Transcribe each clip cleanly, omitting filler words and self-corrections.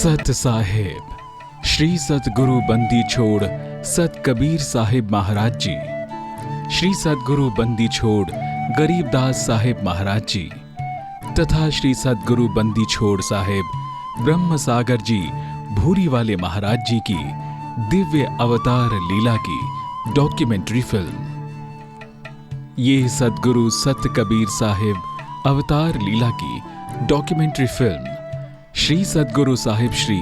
सत साहिब श्री सतगुरु बंदी छोड़ सत कबीर साहिब महाराज जी, श्री सतगुरु बंदी छोड़ गरीबदास साहिब महाराज जी तथा श्री सतगुरु बंदी छोड़ साहिब ब्रह्म सागर जी भूरी वाले महाराज जी की दिव्य अवतार लीला की डॉक्यूमेंट्री फिल्म। ये सतगुरु सत कबीर साहिब अवतार लीला की डॉक्यूमेंट्री फिल्म श्री सतगुरु साहिब श्री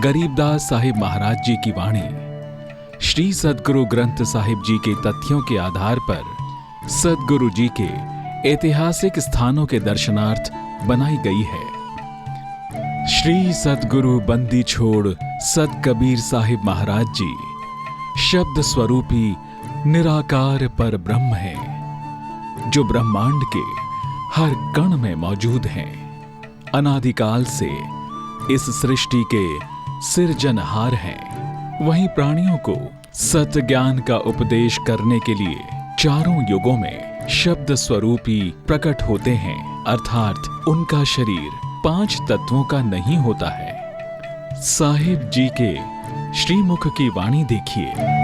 गरीबदास साहिब महाराज जी की वाणी, श्री सतगुरु ग्रंथ साहिब जी के तथ्यों के आधार पर सतगुरु जी के ऐतिहासिक स्थानों के दर्शनार्थ बनाई गई है। श्री सतगुरु बंदी छोड़ सत कबीर साहिब महाराज जी शब्द स्वरूपी निराकार पर ब्रह्म है, जो ब्रह्मांड के हर कण में मौजूद हैं। अनादिकाल से इस सृष्टि के सृजनहार हैं। वहीं प्राणियों को सत्य ज्ञान का उपदेश करने के लिए चारों युगों में शब्द स्वरूपी प्रकट होते हैं, अर्थात उनका शरीर 5 तत्वों का नहीं होता है। साहिब जी के श्रीमुख की वाणी देखिए।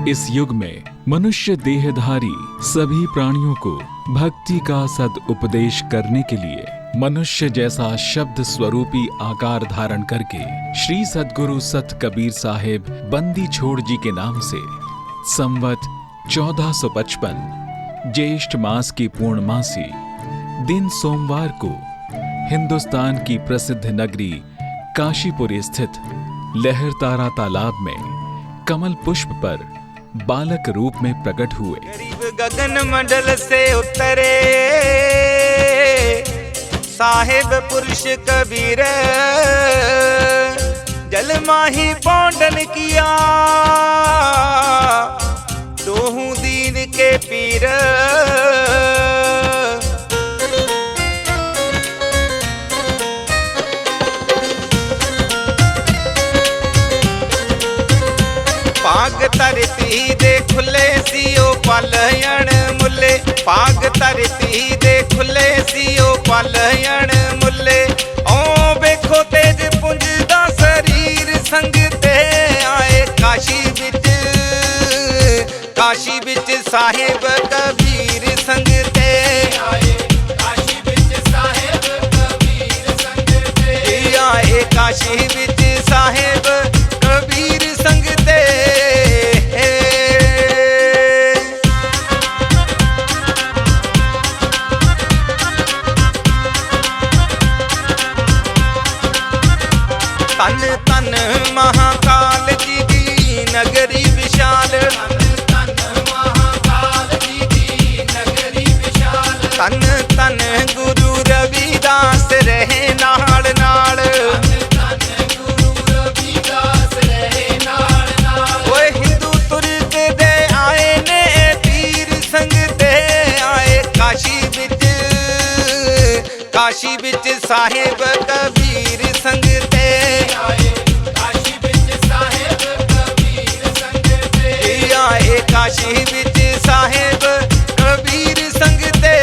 इस युग में मनुष्य देहधारी सभी प्राणियों को भक्ति का सद उपदेश करने के लिए मनुष्य जैसा शब्द स्वरूपी आकार धारण करके श्री सतगुरु सत कबीर साहिब बंदी छोड़ जी के नाम से संवत 1455 ज्येष्ठ मास की पूर्णमासी दिन सोमवार को हिंदुस्तान की प्रसिद्ध नगरी काशीपुर स्थित लहरतारा तालाब में कमल पुष्प पर बालक रूप में प्रकट हुए। गरीब गगन मंडल से उतरे साहिब पुरुष कबीर, जल माही पौंडन किया दोहू दीन के पीर। पाग तरती दे खुले सीओ पलयण मुले, पाग तरती दे खुले सीओ पलयण मुले। ओ बेखो तेज पुंज दा शरीर संग ते आए काशी विच, काशी विच साहिब कबीर संग ते आए, काशी विच साहिब कबीर संग ते आए, काशी विच साहिब कबीर संग ते। तन तन महाकाल जी की नगरी विशाल, तन महाकाल जी की नगरी विशाल। तन तन गुरु रविदास रहे नाल नाल, तन गुरु रविदास रहे नाल नाल। ओए हिंदू तुर्क दे आए ने पीर संग दे आए काशी विच, काशी विच साहिब कबीर संग ते आए, काशी विच साहिब कबीर संग ते आए, काशी विच साहिब कबीर संग ते।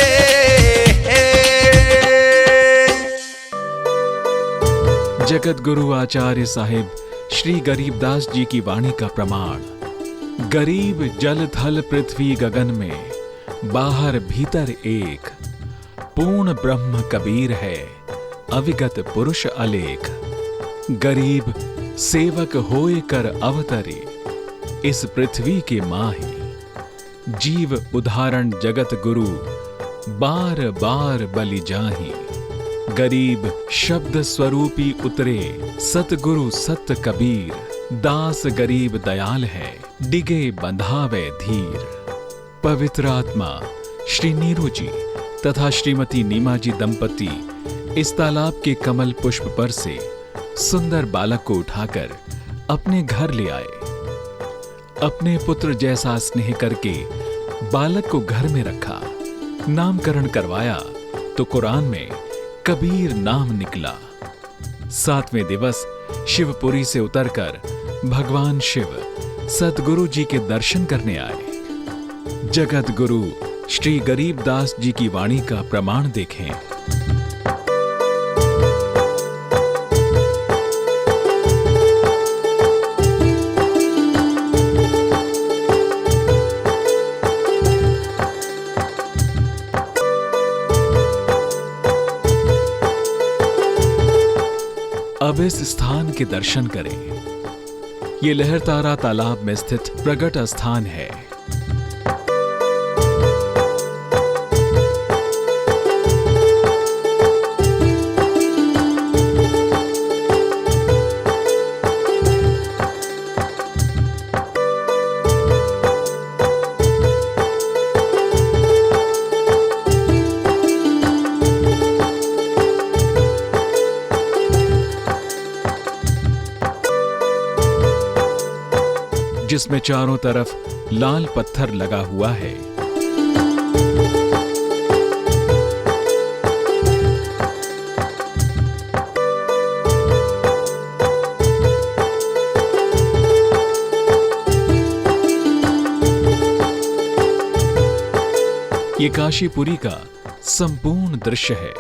जगत गुरु आचार्य साहिब श्री गरीबदास जी की वाणी का प्रमाण। गरीब जल थल पृथ्वी गगन में बाहर भीतर एक, पूर्ण ब्रह्म कबीर है अविगत पुरुष अलेख। गरीब सेवक होए कर अवतरे इस पृथ्वी के माही, जीव उदाहरण जगत गुरु बार बार बलि जाही। गरीब शब्द स्वरूपी उतरे सतगुरु सत कबीर, दास गरीब दयाल है डिगे बंधावे धीर। पवित्र आत्मा श्री नीरू जी तथा श्रीमती नीमा जी दंपति इस तालाब के कमल पुष्प पर से सुंदर बालक को उठाकर अपने घर ले आए। अपने पुत्र जैसा स्नेह करके बालक को घर में रखा। नामकरण करवाया तो कुरान में कबीर नाम निकला। 7वें दिवस शिवपुरी से उतरकर भगवान शिव सद्गुरु जी के दर्शन करने आए। जगत गुरु श्री गरीबदास जी की वाणी का प्रमाण देखें। अब इस स्थान के दर्शन करें। ये लहरतारा तालाब में स्थित प्रगट स्थान है। जिसमें चारों तरफ लाल पत्थर लगा हुआ है। ये काशीपुरी का संपूर्ण दृश्य है।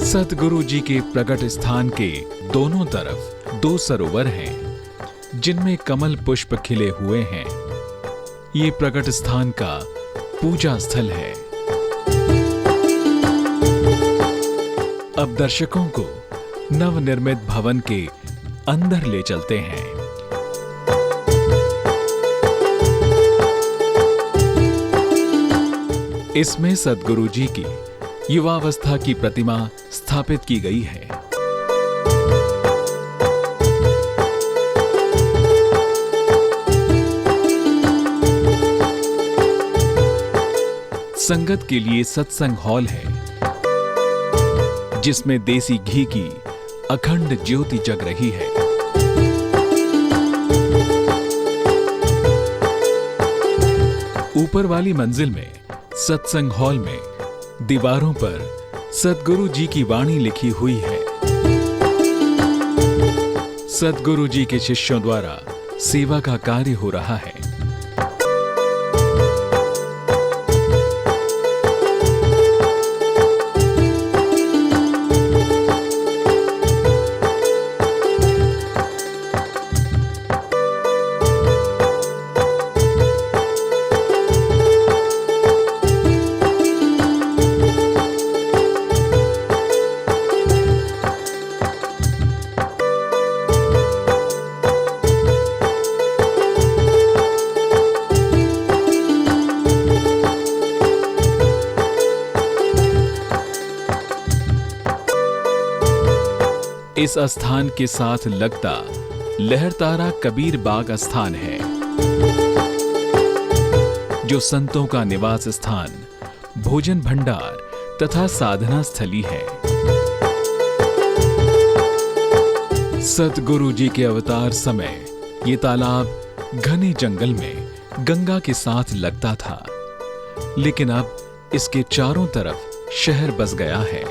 सतगुरु जी के प्रकट स्थान के दोनों तरफ 2 सरोवर हैं, जिनमें कमल पुष्प खिले हुए हैं। ये प्रकट स्थान का पूजा स्थल है। अब दर्शकों को नवनिर्मित भवन के अंदर ले चलते हैं। इसमें सद्गुरु जी की युवावस्था की प्रतिमा स्थापित की गई है। संगत के लिए सत्संग हॉल है, जिसमें देसी घी की अखंड ज्योति जग रही है। ऊपर वाली मंजिल में सत्संग हॉल में दीवारों पर सद्गुरु जी की वाणी लिखी हुई है। सद्गुरु जी के शिष्यों द्वारा सेवा का कार्य हो रहा है। इस स्थान के साथ लगता लहरतारा कबीर बाग स्थान है, जो संतों का निवास स्थान, भोजन भंडार तथा साधना स्थली है। सतगुरु जी के अवतार समय ये तालाब घने जंगल में गंगा के साथ लगता था, लेकिन अब इसके चारों तरफ शहर बस गया है।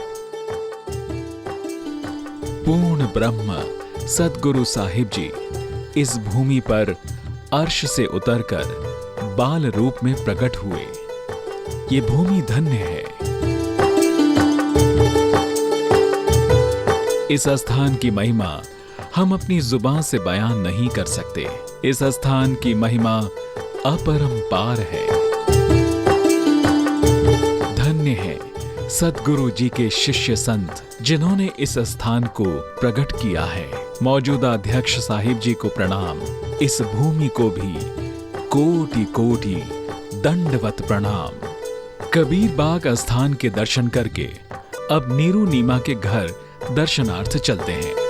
पूर्ण ब्रह्म सतगुरु साहिब जी इस भूमि पर अर्श से उतरकर बाल रूप में प्रकट हुए। ये भूमि धन्य है। इस स्थान की महिमा हम अपनी जुबान से बयान नहीं कर सकते। इस स्थान की महिमा अपरंपार है। धन्य है सतगुरु जी के शिष्य संत जिन्होंने इस स्थान को प्रकट किया है। मौजूदा अध्यक्ष साहिब जी को प्रणाम। इस भूमि को भी कोटि कोटि दंडवत प्रणाम। कबीर बाग स्थान के दर्शन करके अब नीरू नीमा के घर दर्शनार्थ चलते हैं।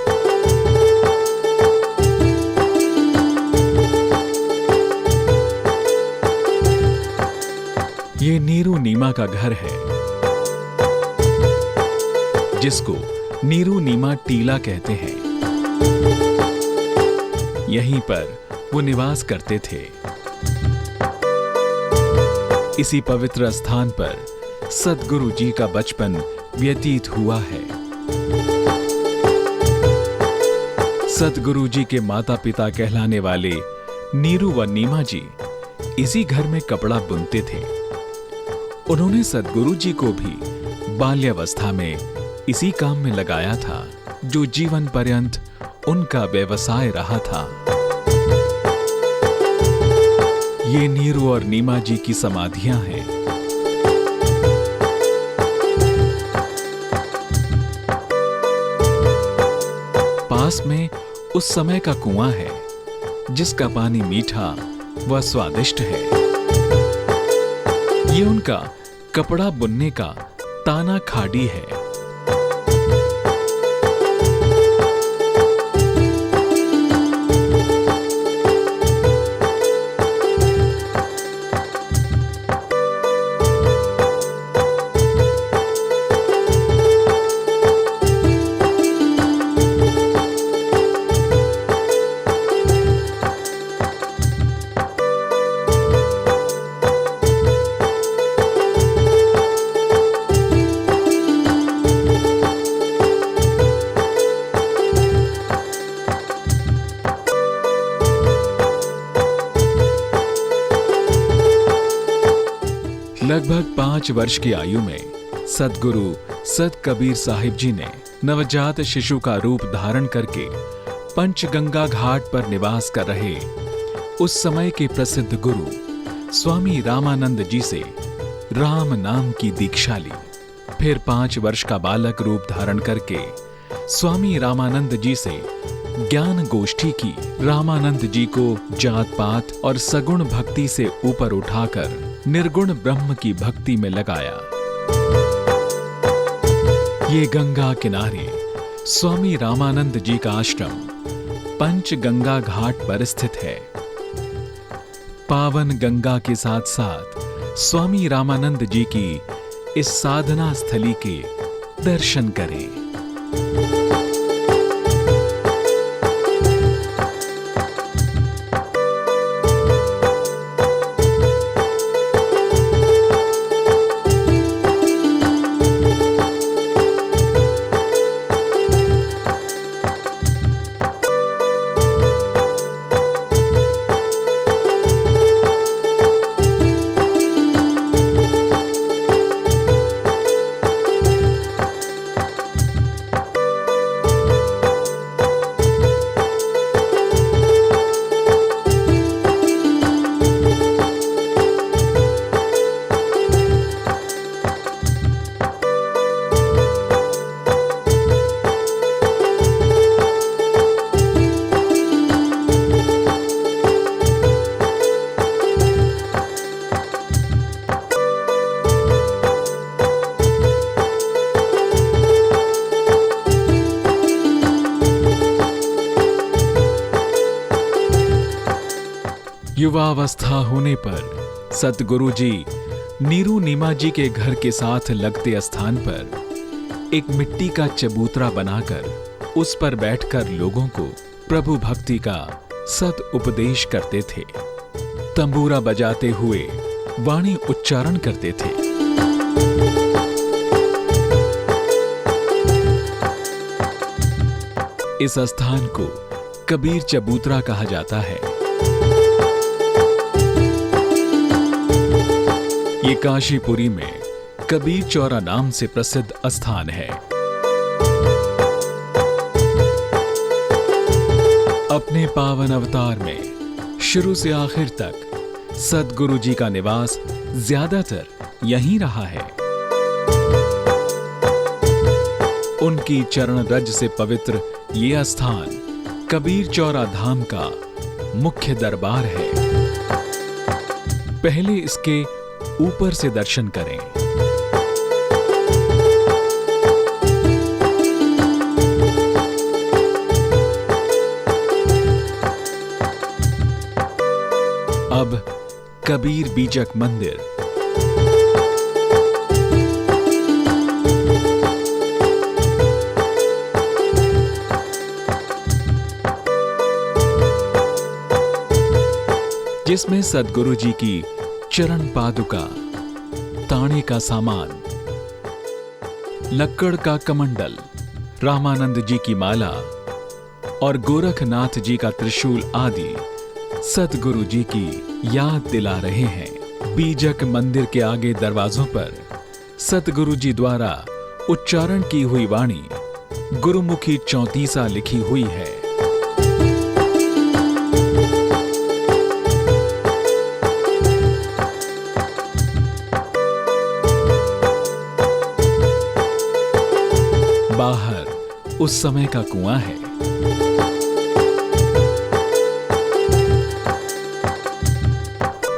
ये नीरू नीमा का घर है, जिसको नीरू नीमा टीला कहते हैं। यहीं पर वो निवास करते थे। इसी पवित्र स्थान पर सतगुरु जी का बचपन व्यतीत हुआ है। सतगुरु जी के माता पिता कहलाने वाले नीरू व नीमा जी इसी घर में कपड़ा बुनते थे। उन्होंने सतगुरु जी को भी बाल्यावस्था में इसी काम में लगाया था, जो जीवन पर्यंत उनका व्यवसाय रहा था। ये नीरू और नीमा जी की समाधियां हैं। पास में उस समय का कुआं है, जिसका पानी मीठा व स्वादिष्ट है। ये उनका कपड़ा बुनने का ताना खाड़ी है। लगभग 5 वर्ष की आयु में सतगुरु सत कबीर साहिब जी ने नवजात शिशु का रूप धारण करके पंचगंगा घाट पर निवास कर रहे उस समय के प्रसिद्ध गुरु स्वामी रामानंद जी से राम नाम की दीक्षा ली। फिर 5 वर्ष का बालक रूप धारण करके स्वामी रामानंद जी से ज्ञान गोष्ठी की। रामानंद जी को जात पात और सगुण भक्ति से ऊपर उठाकर निर्गुण ब्रह्म की भक्ति में लगाया। ये गंगा किनारे स्वामी रामानंद जी का आश्रम पंचगंगा घाट पर स्थित है। पावन गंगा के साथ साथ स्वामी रामानंद जी की इस साधना स्थली के दर्शन करें। युवावस्था होने पर सतगुरु जी नीरू नीमा जी के घर के साथ लगते स्थान पर एक मिट्टी का चबूतरा बनाकर उस पर बैठकर लोगों को प्रभु भक्ति का सत उपदेश करते थे। तंबूरा बजाते हुए वाणी उच्चारण करते थे। इस स्थान को कबीर चबूतरा कहा जाता है। ये काशीपुरी में कबीर चौरा नाम से प्रसिद्ध स्थान है। अपने पावन अवतार में शुरू से आखिर तक सद्गुरु जी का निवास ज्यादातर यहीं रहा है। उनकी चरण रज से पवित्र ये स्थान कबीर चौरा धाम का मुख्य दरबार है। पहले इसके ऊपर से दर्शन करें। अब कबीर बीजक मंदिर। जिसमें सद्गुरु जी की चरण पादुका, ताने का सामान, लक्कड़ का कमंडल, रामानंद जी की माला और गोरखनाथ जी का त्रिशूल आदि सद्गुरु जी की याद दिला रहे हैं। बीजक मंदिर के आगे दरवाजों पर सद्गुरु जी द्वारा उच्चारण की हुई वाणी गुरुमुखी 34 लिखी हुई है। बाहर उस समय का कुआं है।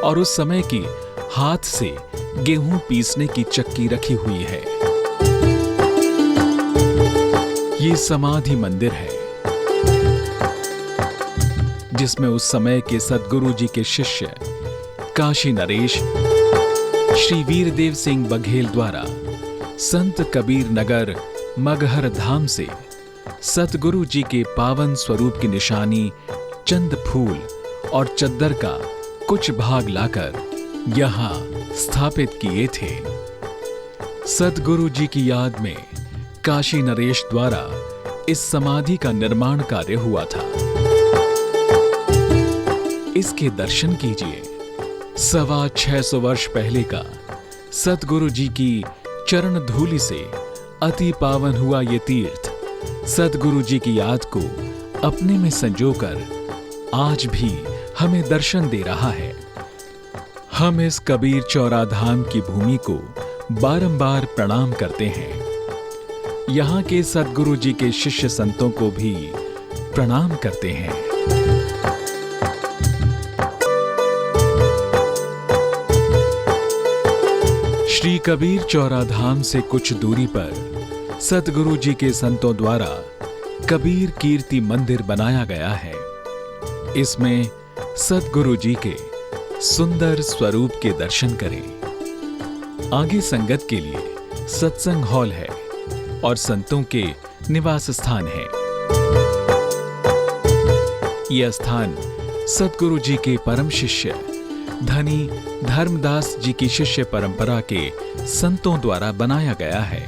और उस समय की हाथ से गेहूं पीसने की चक्की रखी हुई है। ये समाधि मंदिर है जिसमें उस समय के सद्गुरु जी के शिष्य काशी नरेश श्री वीरदेव सिंह बघेल द्वारा संत कबीर नगर मगहर धाम से सतगुरु जी के पावन स्वरूप की निशानी चंद फूल और चद्दर का कुछ भाग लाकर यहां स्थापित किए थे। सतगुरु जी की याद में काशी नरेश द्वारा इस समाधि का निर्माण कार्य हुआ था। इसके दर्शन कीजिए। 625 वर्ष पहले का सतगुरु जी की चरण धूलि से अति पावन हुआ ये तीर्थ सद्गुरु जी की याद को अपने में संजोकर आज भी हमें दर्शन दे रहा है। हम इस कबीर चौरा धाम की भूमि को बारंबार प्रणाम करते हैं। यहाँ के सद्गुरु जी के शिष्य संतों को भी प्रणाम करते हैं। श्री कबीर चौरा धाम से कुछ दूरी पर सतगुरु जी के संतों द्वारा कबीर कीर्ति मंदिर बनाया गया है। इसमें सतगुरु जी के सुंदर स्वरूप के दर्शन करें। आगे संगत के लिए सत्संग हॉल है और संतों के निवास स्थान है। यह स्थान सतगुरु जी के परम शिष्य धनी धर्मदास जी की शिष्य परंपरा के संतों द्वारा बनाया गया है।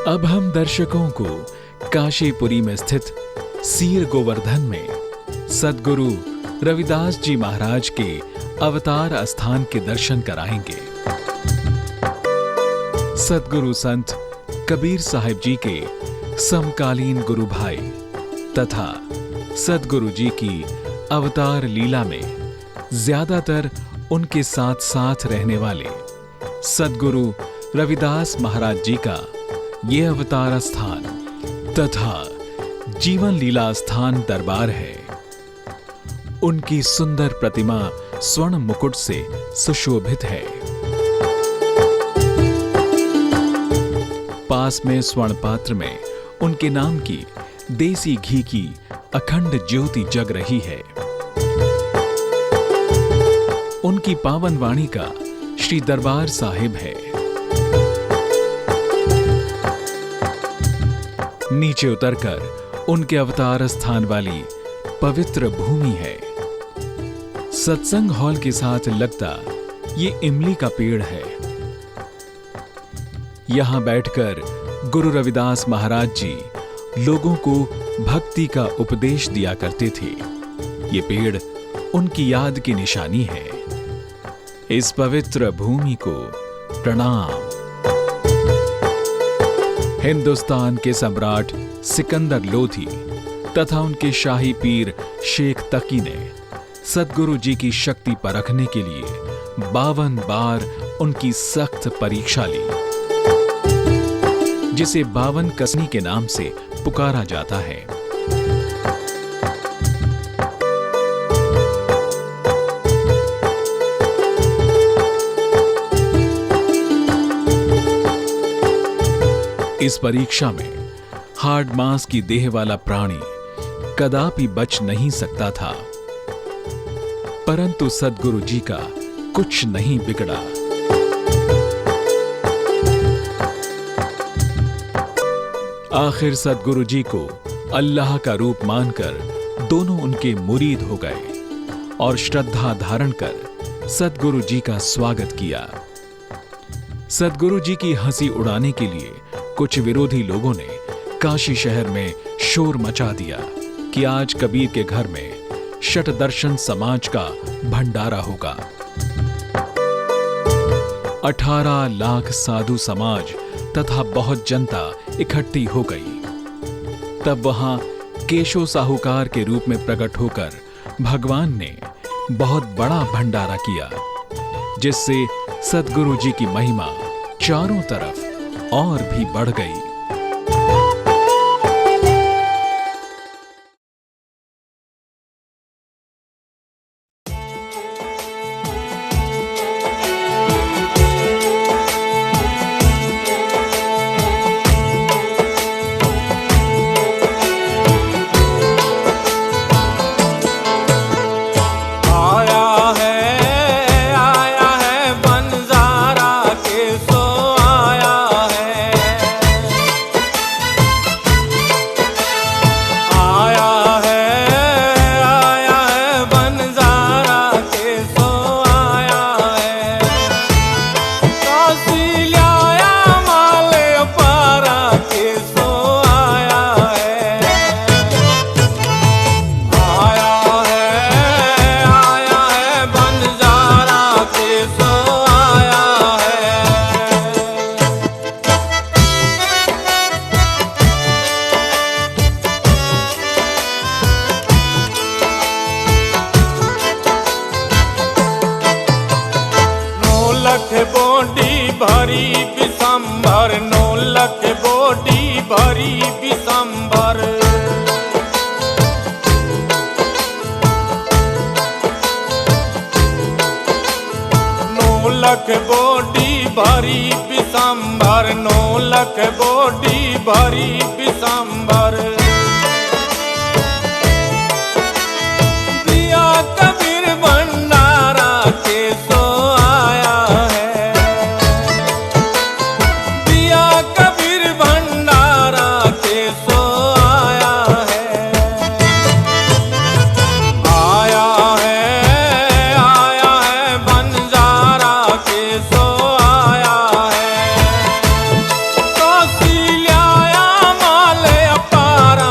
अब हम दर्शकों को काशीपुरी में स्थित सीर गोवर्धन में सद्गुरु रविदास जी महाराज के अवतार स्थान के दर्शन कराएंगे। सद्गुरु संत कबीर साहिब जी के समकालीन गुरु भाई तथा सद्गुरु जी की अवतार लीला में ज्यादातर उनके साथ साथ रहने वाले सद्गुरु रविदास महाराज जी का ये अवतार स्थान तथा जीवन लीला स्थान दरबार है। उनकी सुंदर प्रतिमा स्वर्ण मुकुट से सुशोभित है। पास में स्वर्ण पात्र में उनके नाम की देसी घी की अखंड ज्योति जग रही है। उनकी पावन वाणी का श्री दरबार साहिब है। नीचे उतरकर उनके अवतार स्थान वाली पवित्र भूमि है। सत्संग हॉल के साथ लगता ये इमली का पेड़ है। यहां बैठकर गुरु रविदास महाराज जी लोगों को भक्ति का उपदेश दिया करते थे। ये पेड़ उनकी याद की निशानी है। इस पवित्र भूमि को प्रणाम। हिंदुस्तान के सम्राट सिकंदर लोधी तथा उनके शाही पीर शेख तकी ने सद्गुरु जी की शक्ति परखने के लिए 52 बार उनकी सख्त परीक्षा ली, जिसे 52 कसनी के नाम से पुकारा जाता है। इस परीक्षा में हार्ड मांस की देह वाला प्राणी कदापि बच नहीं सकता था, परंतु सद्गुरु जी का कुछ नहीं बिगड़ा। आखिर सद्गुरु जी को अल्लाह का रूप मानकर दोनों उनके मुरीद हो गए और श्रद्धा धारण कर सद्गुरु जी का स्वागत किया। सद्गुरु जी की हंसी उड़ाने के लिए कुछ विरोधी लोगों ने काशी शहर में शोर मचा दिया कि आज कबीर के घर में शठ दर्शन समाज का भंडारा होगा। 18 लाख साधु समाज तथा बहुत जनता इकट्ठी हो गई। तब वहां केशव साहूकार के रूप में प्रकट होकर भगवान ने बहुत बड़ा भंडारा किया, जिससे सद्गुरु जी की महिमा चारों तरफ और भी बढ़ गई। पारा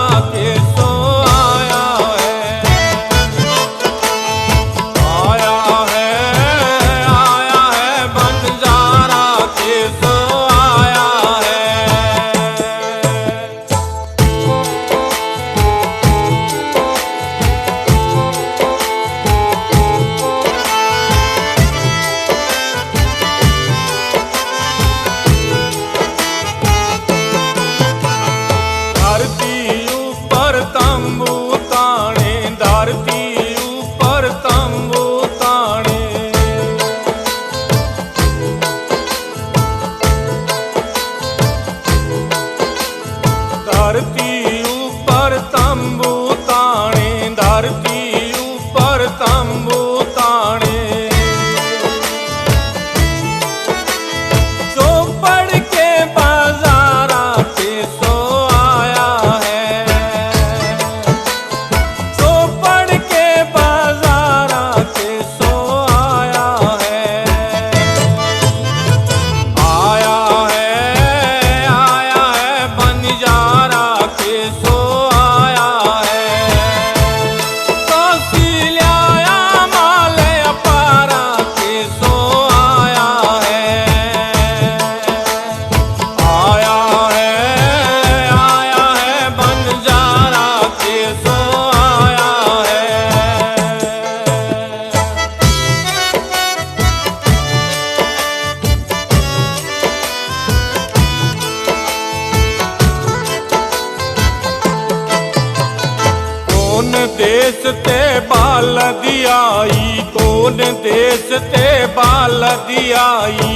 ते बाल दियाई, कौन देश ते बाल दियाई।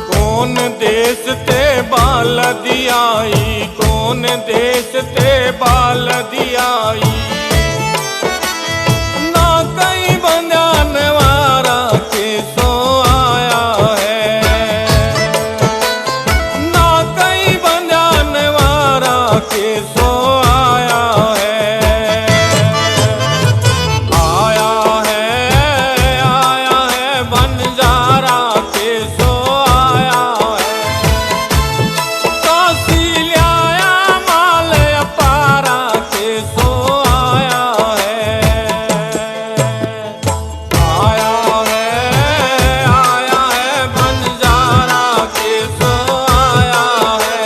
कौन देश ते बाल दियाई, कौन देश ते बाल दियाई। ना कहीं बंध्यान वारा के सो आया है, ना कहीं बंध्यान वारा के सो आया है। आया है बंजारा के सो आया है। काशी ल्याया माल अपारा के सो आया है। आया है बंजारा के सो आया है।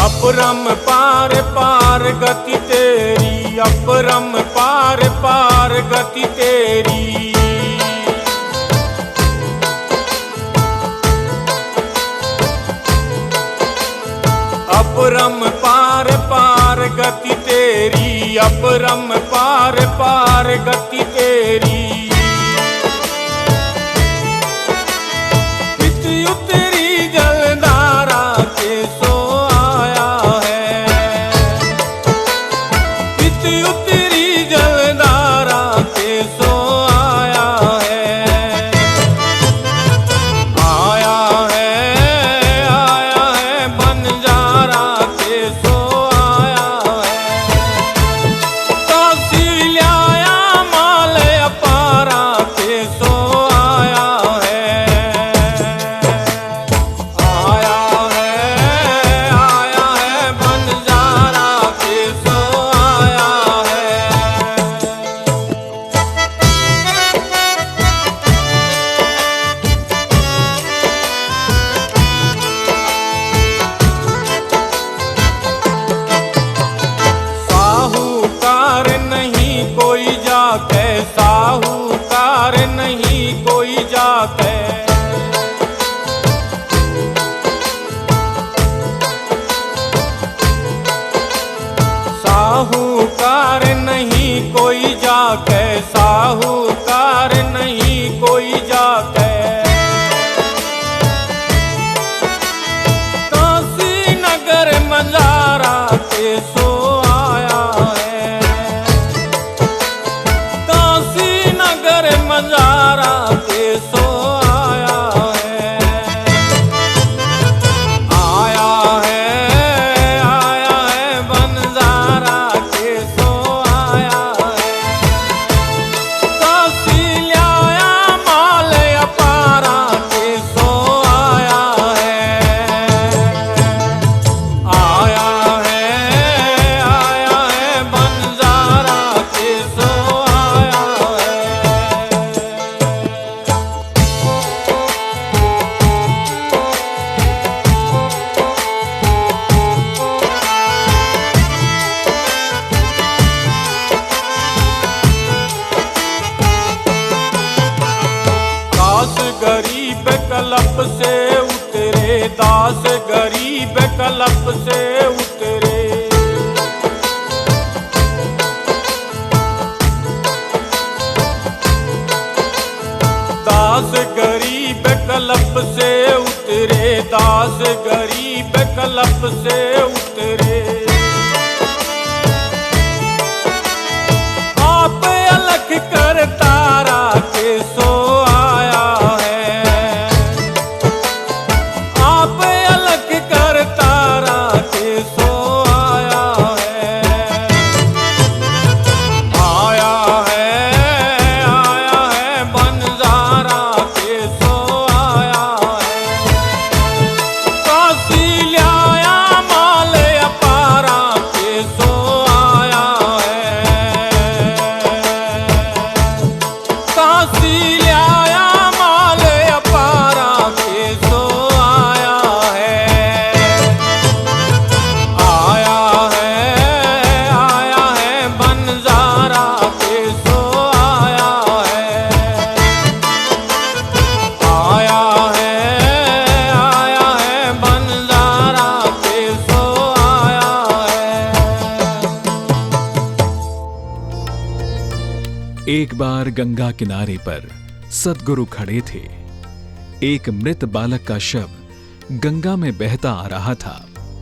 अपरम पार पार गति तेरी, अपरम पार पार गति तेरी। अपरम पार पार गति तेरी, अपरम पार पार गति तेरी। पिछ उतरी जलधारा के सो आया है। पिछ उतरी जलधारा के सो आया है। आया है बंजारा के सो आया है। काशी ल्याया माल अपारा के सो आया है। आया है बंजारा के सो आया है। साहूकार नहीं कोई जाके, साहूकार नहीं कोई जाके। साहूकार नहीं कोई जाके, साहूकार नहीं कोई जाके। काशी नगर मंजारा के सो आया है। काशी नगर मंजारा के सो आया है। आया है बंजारा के सो आया है। काशी ल्याया माल अपारा के सो आया है। आया है बंजारा के सो आया है। दास गरीब कलप से उतरे, दास गरीब कलप से उतरे। दास गरीब कलप से उतरे, दास गरीब कलप से उतरे। आप अलख कर तारा के सो आया है। आप अलख कर तारा के सो आया है। आया है बंजारा के सो आया है। काशी ल्याया माल एक बार गंगा किनारे पर सद्गुरु खड़े थे। एक मृत बालक का शव गंगा में बहता आ रहा था।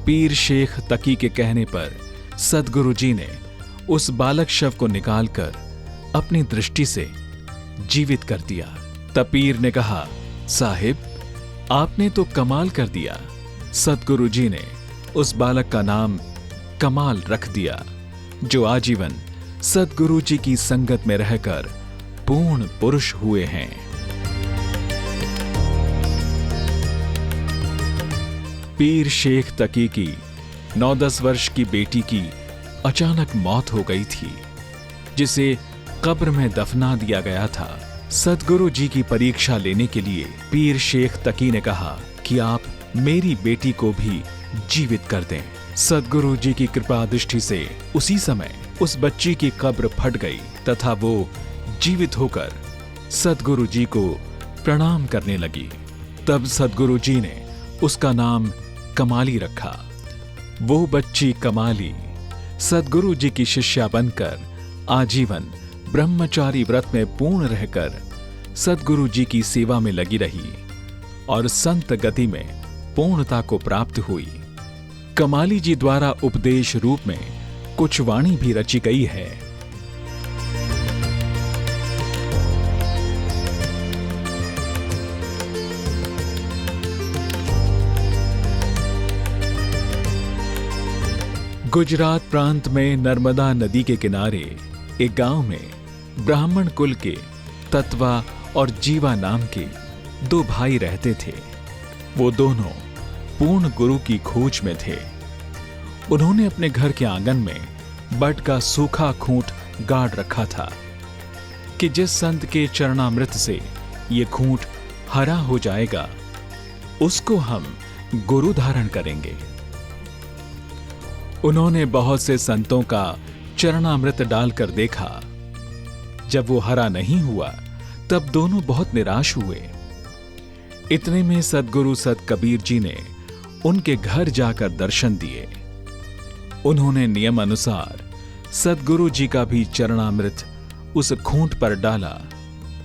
पीर शेख तकी के कहने पर सद्गुरु जी ने उस बालक शव को निकालकर अपनी दृष्टि से जीवित कर दिया। तब पीर ने कहा, साहिब, आपने तो कमाल कर दिया। सद्गुरु जी ने उस बालक का नाम कमाल रख दिया, जो आजीवन सद्गुरु जी की संगत में रहकर पूर्ण पुरुष हुए हैं। पीर शेख तकी की 9-10 वर्ष की बेटी की अचानक मौत हो गई थी, जिसे कब्र में दफना दिया गया था। सद्गुरु जी की परीक्षा लेने के लिए पीर शेख तकी ने कहा कि आप मेरी बेटी को भी जीवित कर दें। सद्गुरु जी की कृपा दृष्टि से उसी समय उस बच्ची की कब्र फट गई तथा वो जीवित होकर सद्गुरु जी को प्रणाम करने लगी। तब सद्गुरु जी ने उसका नाम कमाली रखा। वो बच्ची कमाली सद्गुरु जी की शिष्या बनकर आजीवन ब्रह्मचारी व्रत में पूर्ण रहकर सद्गुरु जी की सेवा में लगी रही और संत गति में पूर्णता को प्राप्त हुई। कमाली जी द्वारा उपदेश रूप में कुछ वाणी भी रची गई है। गुजरात प्रांत में नर्मदा नदी के किनारे एक गांव में ब्राह्मण कुल के तत्वा और जीवा नाम के 2 भाई रहते थे। वो दोनों पूर्ण गुरु की खोज में थे। उन्होंने अपने घर के आंगन में बट का सूखा खूंट गाड़ रखा था कि जिस संत के चरणामृत से ये खूंट हरा हो जाएगा, उसको हम गुरु धारण करेंगे। उन्होंने बहुत से संतों का चरणामृत डालकर देखा। जब वो हरा नहीं हुआ, तब दोनों बहुत निराश हुए। इतने में सद्गुरु सत कबीर जी ने उनके घर जाकर दर्शन दिए। उन्होंने नियम अनुसार सद्गुरु जी का भी चरणामृत उस खूंट पर डाला,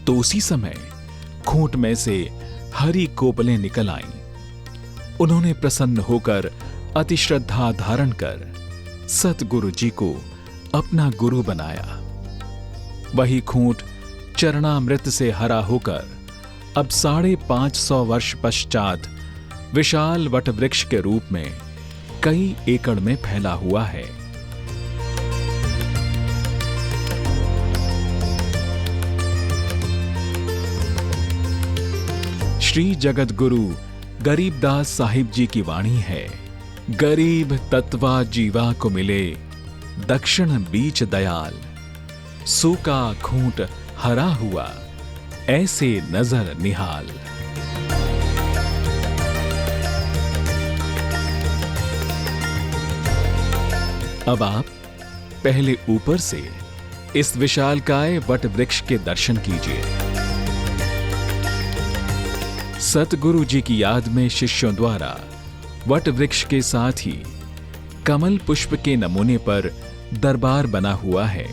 तो उसी समय खूंट में से हरी कोपलें निकल आईं। उन्होंने प्रसन्न होकर अति श्रद्धा धारण कर सतगुरु जी को अपना गुरु बनाया। वही खूंट चरणामृत से हरा होकर अब 550 वर्ष पश्चात विशाल वटवृक्ष के रूप में कई एकड़ में फैला हुआ है। श्री जगत गुरु गरीबदास साहिब जी की वाणी है, गरीब तत्वा जीवा को मिले दक्षिण बीच दयाल, सूखा खूंट हरा हुआ ऐसे नजर निहाल। अब आप पहले ऊपर से इस विशालकाय वट वृक्ष के दर्शन कीजिए। सतगुरु जी की याद में शिष्यों द्वारा वट वृक्ष के साथ ही कमल पुष्प के नमूने पर दरबार बना हुआ है।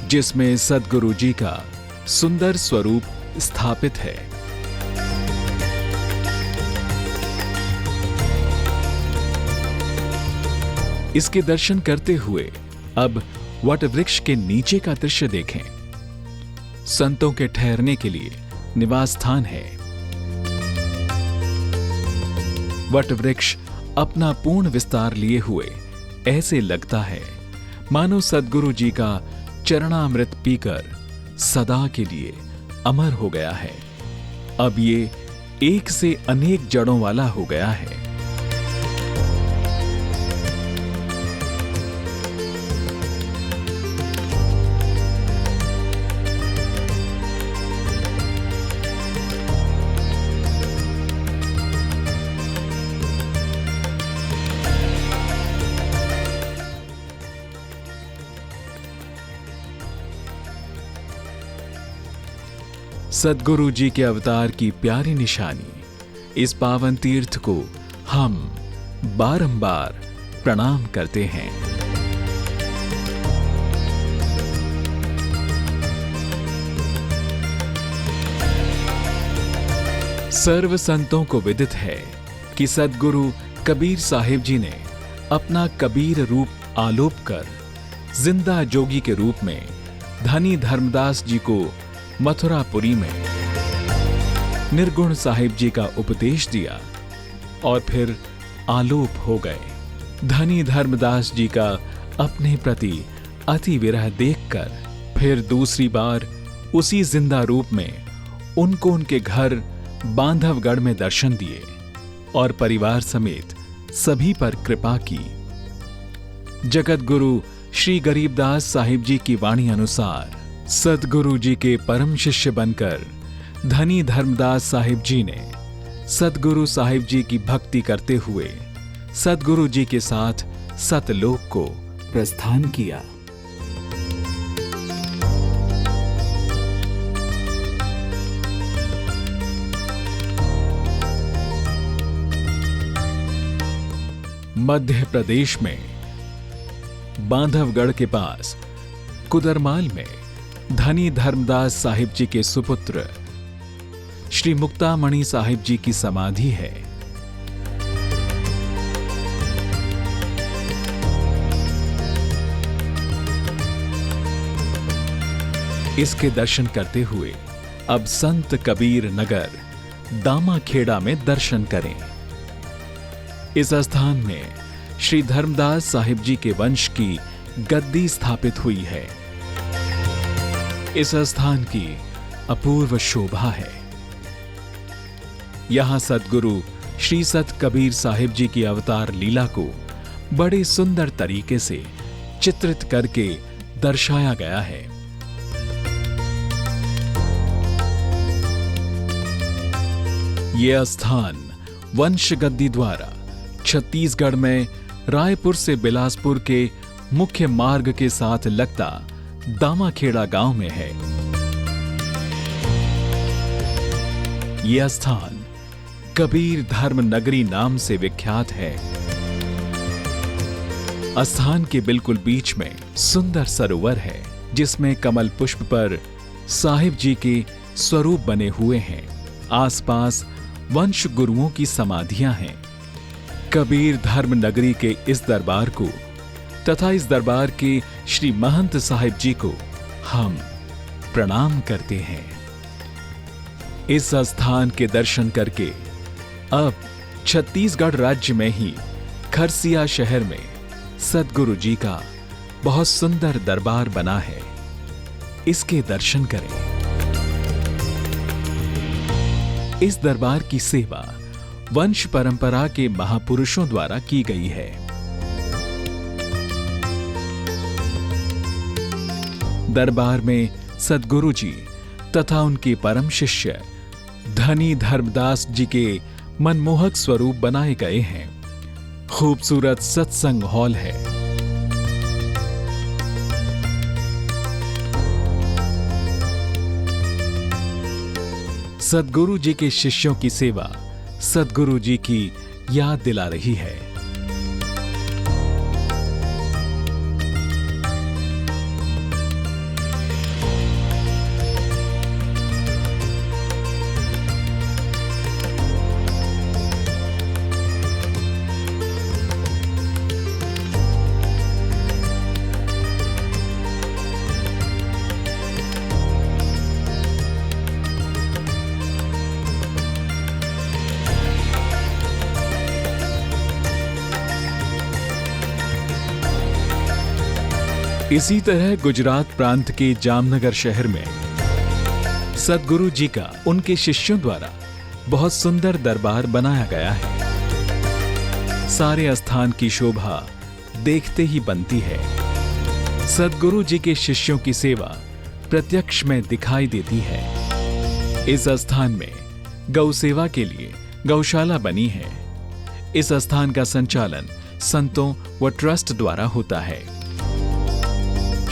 जिसमें सद्गुरु जी का सुंदर स्वरूप स्थापित है। इसके दर्शन करते हुए अब वट वृक्ष के नीचे का दृश्य देखें। संतों के ठहरने के लिए निवास स्थान है। वट वृक्ष अपना पूर्ण विस्तार लिए हुए ऐसे लगता है मानो सद्गुरु जी का चरणामृत पीकर सदा के लिए अमर हो गया है। अब ये एक से अनेक जड़ों वाला हो गया है। सद्गुरु जी के अवतार की प्यारी निशानी इस पावन तीर्थ को हम बारंबार प्रणाम करते हैं। सर्व संतों को विदित है कि सद्गुरु कबीर साहिब जी ने अपना कबीर रूप आलोप कर जिंदा जोगी के रूप में धनी धर्मदास जी को मथुरापुरी में निर्गुण साहिब जी का उपदेश दिया और फिर आलोप हो गए। धनी धर्मदास जी का अपने प्रति अति विरह देखकर फिर दूसरी बार उसी जिंदा रूप में उनको उनके घर बांधवगढ़ में दर्शन दिए और परिवार समेत सभी पर कृपा की। जगत गुरु श्री गरीबदास साहिब जी की वाणी अनुसार सद्गुरु जी के परम शिष्य बनकर धनी धर्मदास साहिब जी ने सद्गुरु साहिब जी की भक्ति करते हुए सद्गुरु जी के साथ सतलोक को प्रस्थान किया। मध्य प्रदेश में बांधवगढ़ के पास कुदरमाल में धनी धर्मदास साहिब जी के सुपुत्र श्री मुक्तामणि साहिब जी की समाधि है। इसके दर्शन करते हुए अब संत कबीर नगर दामाखेड़ा में दर्शन करें। इस स्थान में श्री धर्मदास साहिब जी के वंश की गद्दी स्थापित हुई है। इस स्थान की अपूर्व शोभा है। यहां सद्गुरु श्री सत कबीर साहिब जी की अवतार लीला को बड़े सुंदर तरीके से चित्रित करके दर्शाया गया है। यह स्थान वंश गद्दी द्वारा छत्तीसगढ़ में रायपुर से बिलासपुर के मुख्य मार्ग के साथ लगता दामाखेड़ा गांव में है। यह स्थान कबीर धर्म नगरी नाम से विख्यात है। स्थान के बिल्कुल बीच में सुंदर सरोवर है जिसमें कमल पुष्प पर साहिब जी के स्वरूप बने हुए हैं। आसपास वंश गुरुओं की समाधियां हैं। कबीर धर्म नगरी के इस दरबार को तथा इस दरबार के श्री महंत साहिब जी को हम प्रणाम करते हैं। इस स्थान के दर्शन करके अब छत्तीसगढ़ राज्य में ही खरसिया शहर में सद्गुरु जी का बहुत सुंदर दरबार बना है। इसके दर्शन करें। इस दरबार की सेवा वंश परंपरा के महापुरुषों द्वारा की गई है। दरबार में सद्गुरु जी तथा उनके परम शिष्य धनी धर्मदास जी के मनमोहक स्वरूप बनाए गए हैं। खूबसूरत सत्संग हॉल है। सद्गुरु जी के शिष्यों की सेवा सद्गुरु जी की याद दिला रही है। इसी तरह गुजरात प्रांत के जामनगर शहर में सद्गुरु जी का उनके शिष्यों द्वारा बहुत सुंदर दरबार बनाया गया है। सारे स्थान की शोभा देखते ही बनती है। सद्गुरु जी के शिष्यों की सेवा प्रत्यक्ष में दिखाई देती है। इस स्थान में गौ सेवा के लिए गौशाला बनी है। इस स्थान का संचालन संतों व ट्रस्ट द्वारा होता है।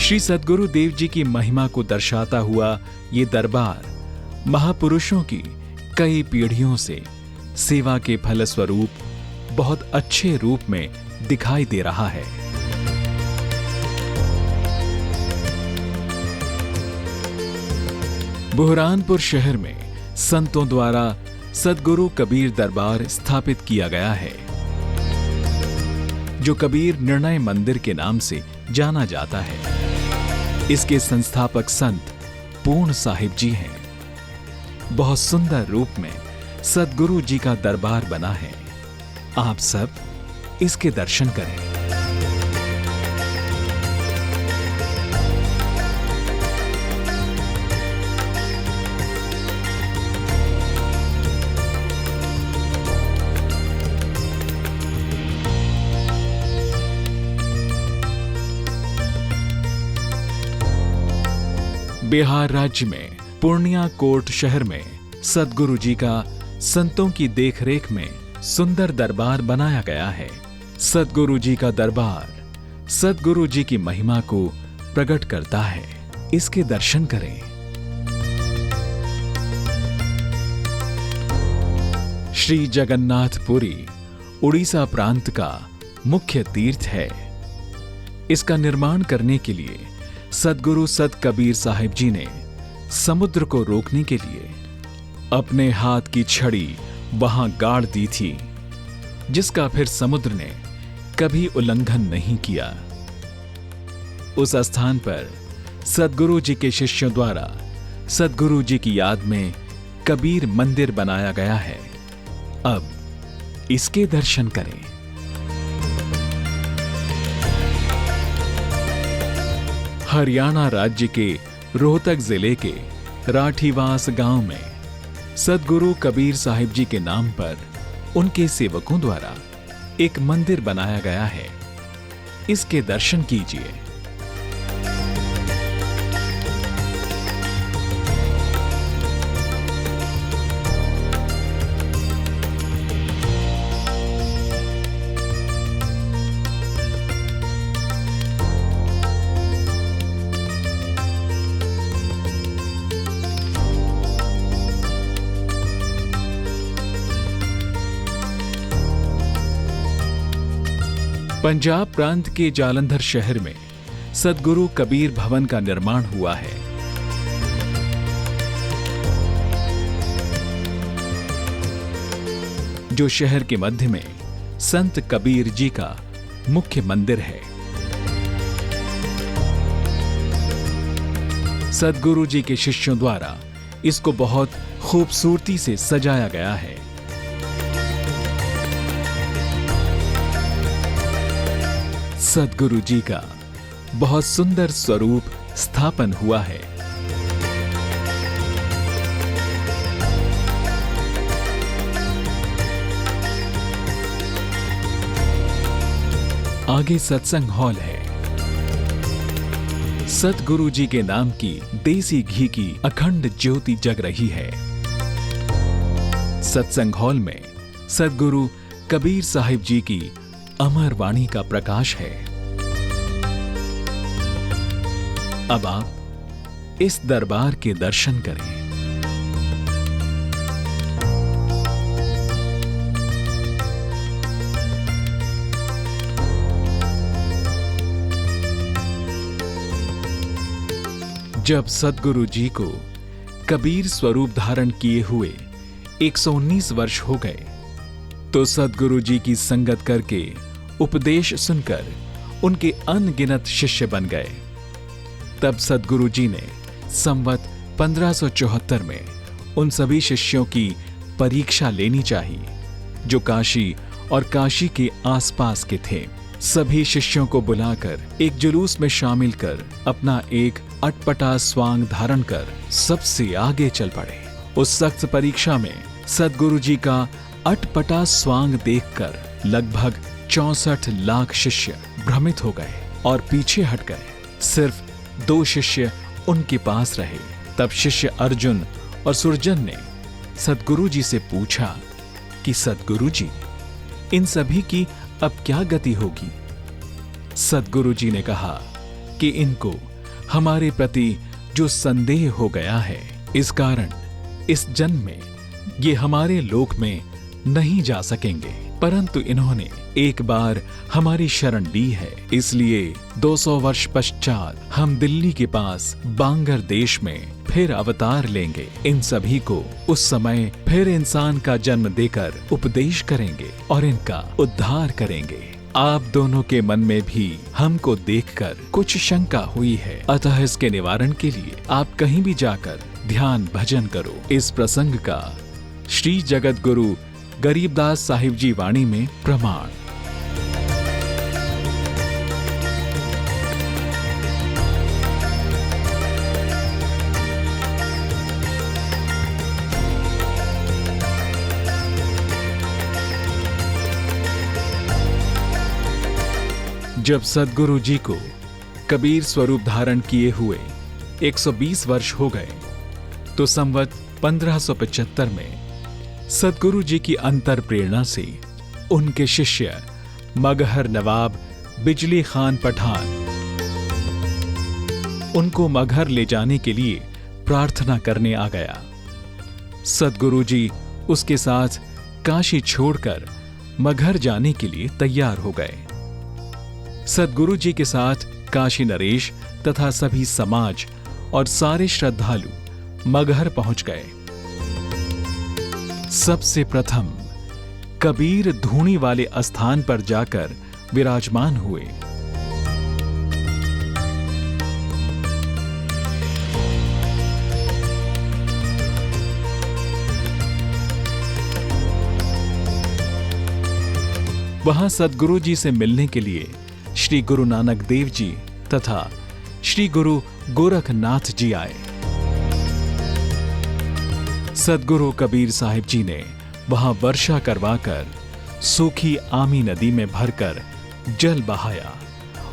श्री सद्गुरु देव जी की महिमा को दर्शाता हुआ ये दरबार महापुरुषों की कई पीढ़ियों से सेवा के फलस्वरूप बहुत अच्छे रूप में दिखाई दे रहा है। बुरहानपुर शहर में संतों द्वारा सद्गुरु कबीर दरबार स्थापित किया गया है, जो कबीर निर्णय मंदिर के नाम से जाना जाता है। इसके संस्थापक संत पूर्ण साहिब जी हैं। बहुत सुंदर रूप में सद्गुरु जी का दरबार बना है। आप सब इसके दर्शन करें। बिहार राज्य में पूर्णिया कोट शहर में सद्गुरु जी का संतों की देखरेख में सुंदर दरबार बनाया गया है। सद्गुरु जी का दरबार सद्गुरु जी की महिमा को प्रकट करता है। इसके दर्शन करें। श्री जगन्नाथपुरी उड़ीसा प्रांत का मुख्य तीर्थ है। इसका निर्माण करने के लिए सद्गुरु सत कबीर साहिब जी ने समुद्र को रोकने के लिए अपने हाथ की छड़ी वहां गाड़ दी थी, जिसका फिर समुद्र ने कभी उल्लंघन नहीं किया। उस स्थान पर सद्गुरु जी के शिष्यों द्वारा सद्गुरु जी की याद में कबीर मंदिर बनाया गया है। अब इसके दर्शन करें। हरियाणा राज्य के रोहतक जिले के राठीवास गांव में सद्गुरु कबीर साहिब जी के नाम पर उनके सेवकों द्वारा एक मंदिर बनाया गया है। इसके दर्शन कीजिए। पंजाब प्रांत के जालंधर शहर में सद्गुरु कबीर भवन का निर्माण हुआ है। जो शहर के मध्य में संत कबीर जी का मुख्य मंदिर है। सद्गुरु जी के शिष्यों द्वारा इसको बहुत खूबसूरती से सजाया गया है। सद्गुरु जी का बहुत सुंदर स्वरूप स्थापन हुआ है। आगे सत्संग हॉल है। सद्गुरु जी के नाम की देसी घी की अखंड ज्योति जग रही है। सत्संग हॉल में सद्गुरु कबीर साहिब जी की अमर वाणी का प्रकाश है। अब आप इस दरबार के दर्शन करें। जब सद्गुरु जी को कबीर स्वरूप धारण किए हुए 119 वर्ष हो गए, तो सद्गुरु जी की संगत करके उपदेश सुनकर उनके अनगिनत शिष्य बन गए। तब सद्गुरु जी ने संवत 1574 में उन सभी शिष्यों की परीक्षा लेनी चाहिए जो काशी और काशी के आसपास के थे। सभी शिष्यों को बुलाकर एक जुलूस में शामिल कर अपना एक अटपटा स्वांग धारण कर सबसे आगे चल पड़े। उस सख्त परीक्षा में सद्गुरु जी का अटपटा स्वांग देखकर लगभग 64 लाख शिष्य भ्रमित हो गए और पीछे हट गए। सिर्फ 2 शिष्य उनके पास रहे। तब शिष्य अर्जुन और सुरजन ने सद्गुरु जी से पूछा कि सद्गुरु जी, इन सभी की अब क्या गति होगी? सद्गुरु जी ने कहा कि इनको हमारे प्रति जो संदेह हो गया है, इस कारण इस जन्म में ये हमारे लोक में नहीं जा सकेंगे, परंतु इन्होंने एक बार हमारी शरण ली है, इसलिए 200 वर्ष पश्चात हम दिल्ली के पास बांगर देश में फिर अवतार लेंगे। इन सभी को उस समय फिर इंसान का जन्म देकर उपदेश करेंगे और इनका उद्धार करेंगे। आप दोनों के मन में भी हमको देखकर कुछ शंका हुई है, अतः इसके निवारण के लिए आप कहीं भी जाकर ध्यान भजन करो। इस प्रसंग का श्री जगत गुरु गरीबदास साहिब जी वाणी में प्रमाण। जब सद्गुरु जी को कबीर स्वरूप धारण किए हुए 120 वर्ष हो गए तो संवत 1575 में सद्गुरु जी की अंतर प्रेरणा से उनके शिष्य मगहर नवाब बिजली खान पठान उनको मगहर ले जाने के लिए प्रार्थना करने आ गया। सद्गुरु जी उसके साथ काशी छोड़कर मगहर जाने के लिए तैयार हो गए। सद्गुरु जी के साथ काशी नरेश तथा सभी समाज और सारे श्रद्धालु मगहर पहुंच गए। सबसे प्रथम कबीर धूनी वाले स्थान पर जाकर विराजमान हुए। वहां सद्गुरु जी से मिलने के लिए श्री गुरु नानक देव जी तथा श्री गुरु गोरखनाथ जी आए। सद्गुरु कबीर साहिब जी ने वहां वर्षा करवाकर सूखी आमी नदी में भरकर जल बहाया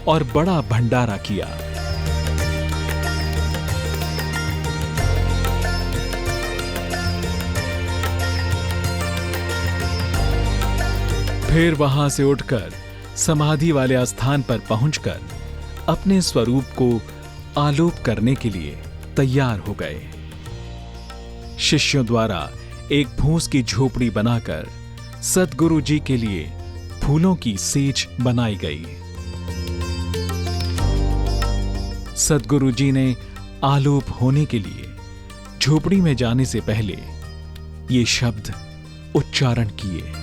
और बड़ा भंडारा किया। फिर वहां से उठकर समाधि वाले स्थान पर पहुंचकर अपने स्वरूप को आलोप करने के लिए तैयार हो गए। शिष्यों द्वारा एक फूस की झोपड़ी बनाकर सद्गुरु जी के लिए फूलों की सेज बनाई गई। सद्गुरु जी ने आलोप होने के लिए झोपड़ी में जाने से पहले ये शब्द उच्चारण किए।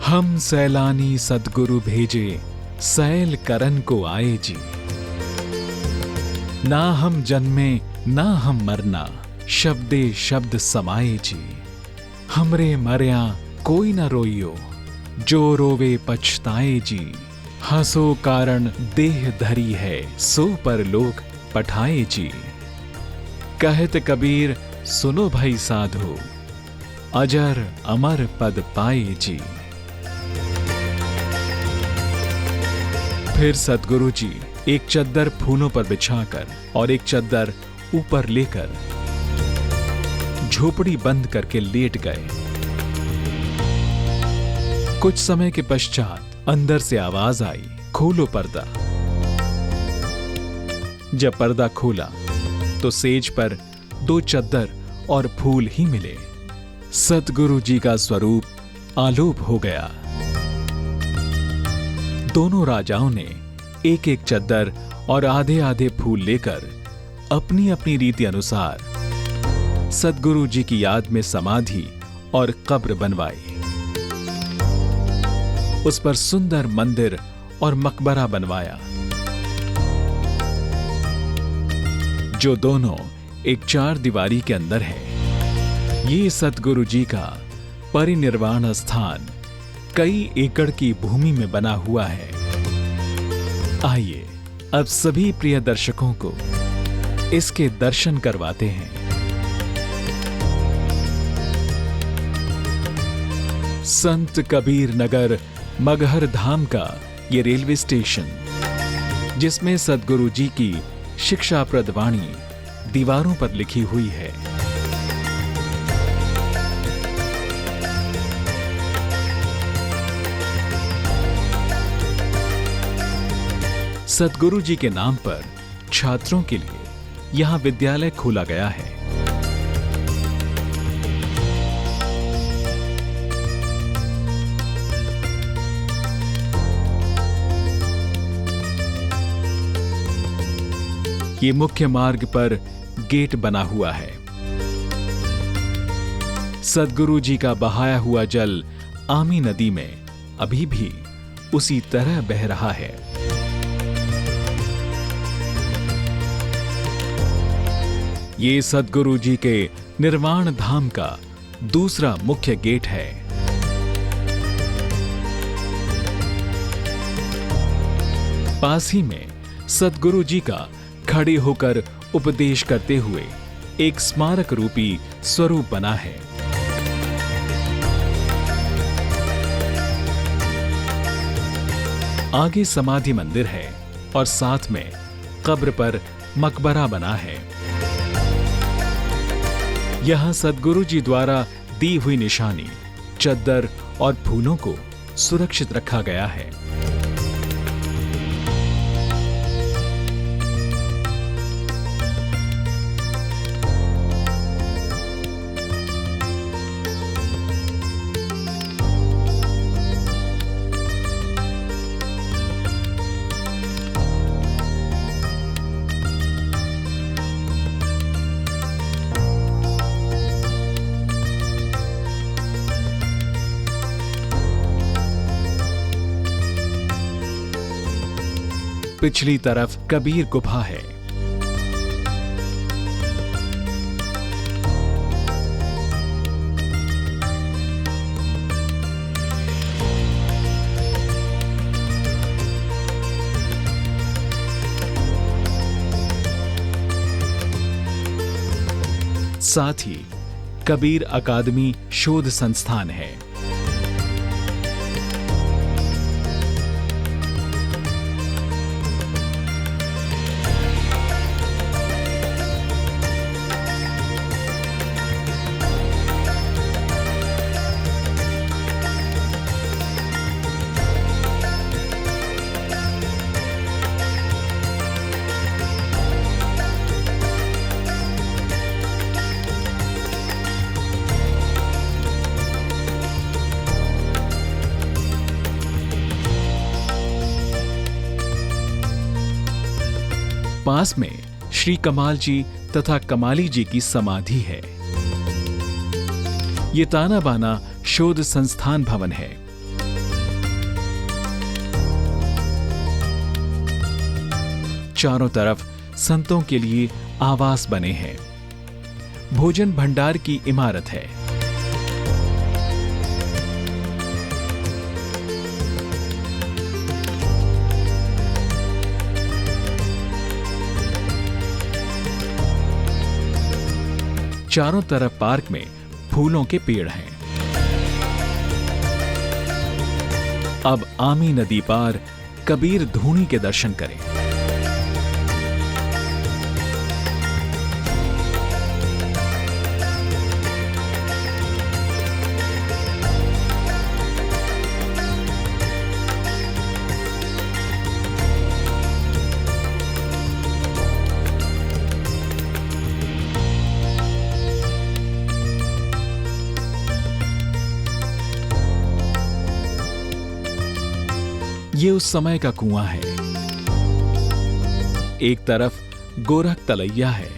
हम सैलानी सद्गुरु भेजे, सैल करन को आए जी। ना हम जन्मे ना हम मरना, शब्दे शब्द समाए जी। हमरे मर्या कोई न रोइयो, जो रोवे पछताए जी। हंसो कारण देह धरी है, सो पर लोग पठाए जी। कहत कबीर सुनो भाई साधो, अजर अमर पद पाए जी। फिर सद्गुरु जी एक चद्दर फूलों पर बिछाकर और एक चद्दर ऊपर लेकर झोपड़ी बंद करके लेट गए। कुछ समय के पश्चात अंदर से आवाज आई, खोलो पर्दा। जब पर्दा खोला तो सेज पर 2 चद्दर और फूल ही मिले। सद्गुरु जी का स्वरूप आलोप हो गया। दोनों राजाओं ने एक एक चद्दर और आधे आधे फूल लेकर अपनी अपनी रीति अनुसार सद्गुरु जी की याद में समाधि और कब्र बनवाई। उस पर सुंदर मंदिर और मकबरा बनवाया, जो दोनों एक 4 दीवारी के अंदर है। ये सद्गुरु जी का परिनिर्वाण स्थान कई एकड़ की भूमि में बना हुआ है। आइए अब सभी प्रिय दर्शकों को इसके दर्शन करवाते हैं। संत कबीर नगर मगहर धाम का ये रेलवे स्टेशन, जिसमें सद्गुरु जी की शिक्षाप्रद वाणी दीवारों पर लिखी हुई है। सद्गुरु जी के नाम पर छात्रों के लिए यहां विद्यालय खोला गया है। ये मुख्य मार्ग पर गेट बना हुआ है। सद्गुरु जी का बहाया हुआ जल आमी नदी में अभी भी उसी तरह बह रहा है। ये सद्गुरु जी के निर्वाण धाम का दूसरा मुख्य गेट है। पास ही में सद्गुरु जी का खड़े होकर उपदेश करते हुए एक स्मारक रूपी स्वरूप बना है। आगे समाधि मंदिर है और साथ में कब्र पर मकबरा बना है। यहां सद्गुरु जी द्वारा दी हुई निशानी, चद्दर और फूलों को सुरक्षित रखा गया है। पिछली तरफ कबीर गुफा है। साथ ही कबीर अकादमी शोध संस्थान है। पास में श्री कमाल जी तथा कमाली जी की समाधि है। ये ताना बाना शोध संस्थान भवन है। चारों तरफ संतों के लिए आवास बने हैं। भोजन भंडार की इमारत है। चारों तरफ पार्क में फूलों के पेड़ हैं। अब आमी नदी पार कबीर धूनी के दर्शन करें। ये उस समय का कुआं है। एक तरफ गोरख तलैया है,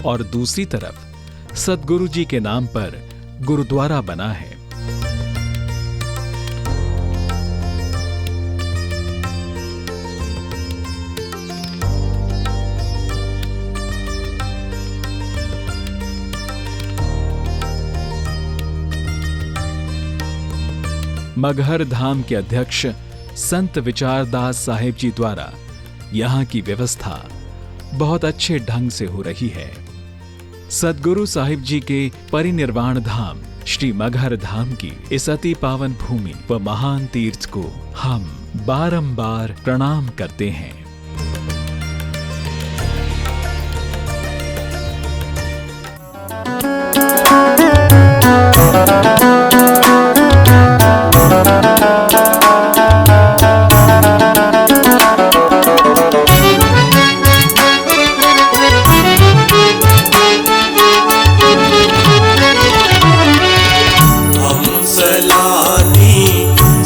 और दूसरी तरफ सद्गुरु जी के नाम पर गुरुद्वारा बना है। मगहर धाम के अध्यक्ष संत विचारदास साहेब जी द्वारा यहाँ की व्यवस्था बहुत अच्छे ढंग से हो रही है। सद्गुरु साहिब जी के परिनिर्वाण धाम श्री मगहर धाम की इस अति पावन भूमि व महान तीर्थ को हम बारंबार प्रणाम करते हैं।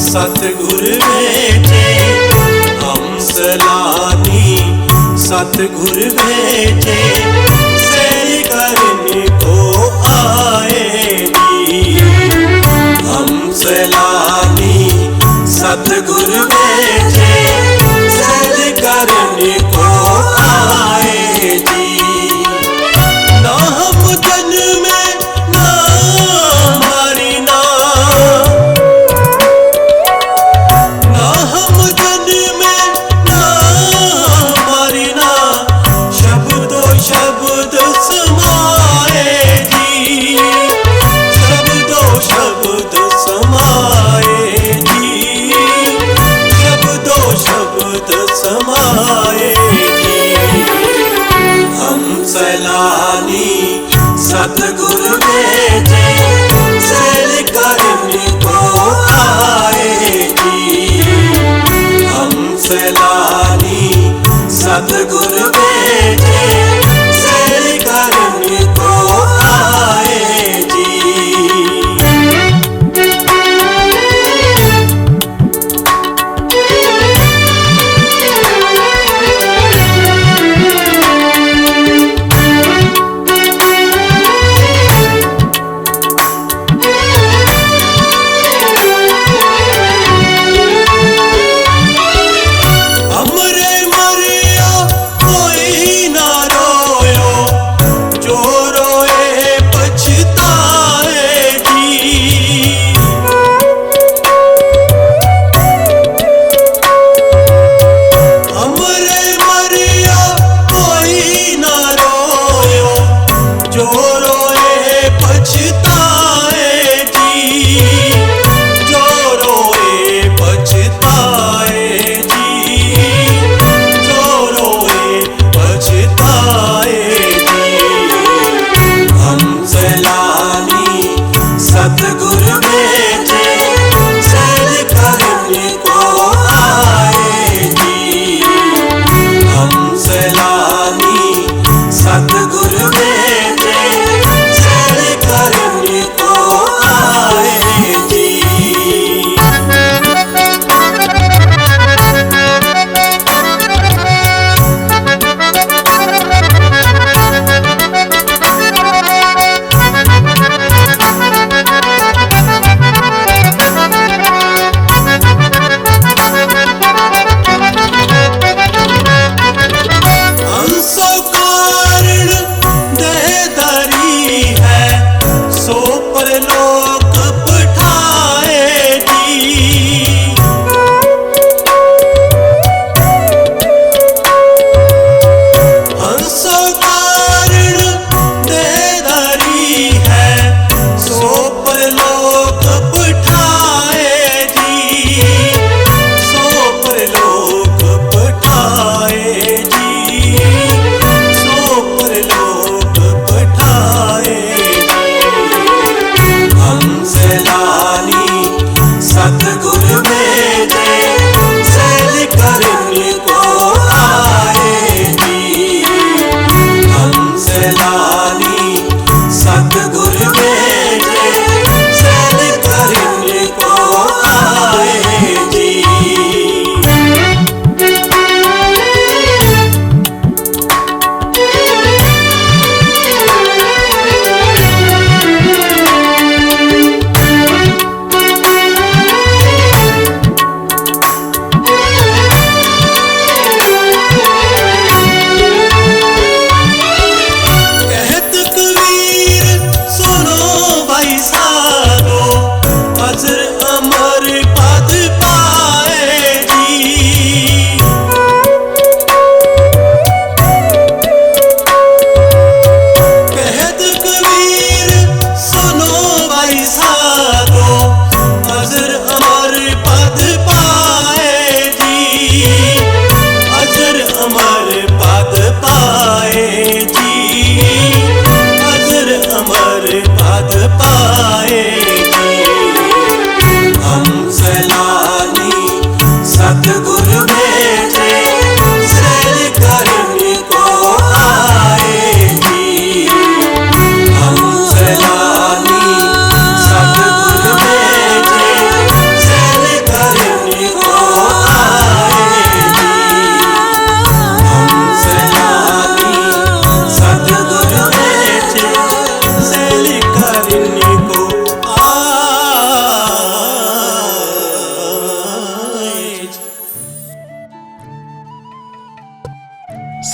सतगुरु भेटे हंसलानी सतगुरु भेटे सैर करने को आएगी। हंसलानी सतगुरु भेटे सैर करने को आएगी। ना हम जन्म में ना हमारी ना शब्द समाएगी। शब्दों शब्द समाएगी। शब्दों शब्द समाएगी। हंसलानी सतगुरु भेटे सैर करने को आएगी। हंसलानी सतगुरु भेटे सैर करने को आएगी।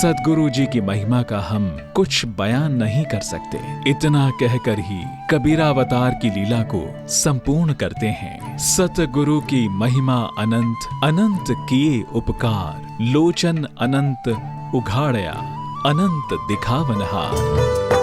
सद्गुरु जी की महिमा का हम कुछ बयान नहीं कर सकते। इतना कहकर ही कबीरावतार की लीला को संपूर्ण करते हैं। सतगुरु की महिमा अनंत, अनंत किए उपकार, लोचन अनंत उघाड़या, अनंत दिखावनहार।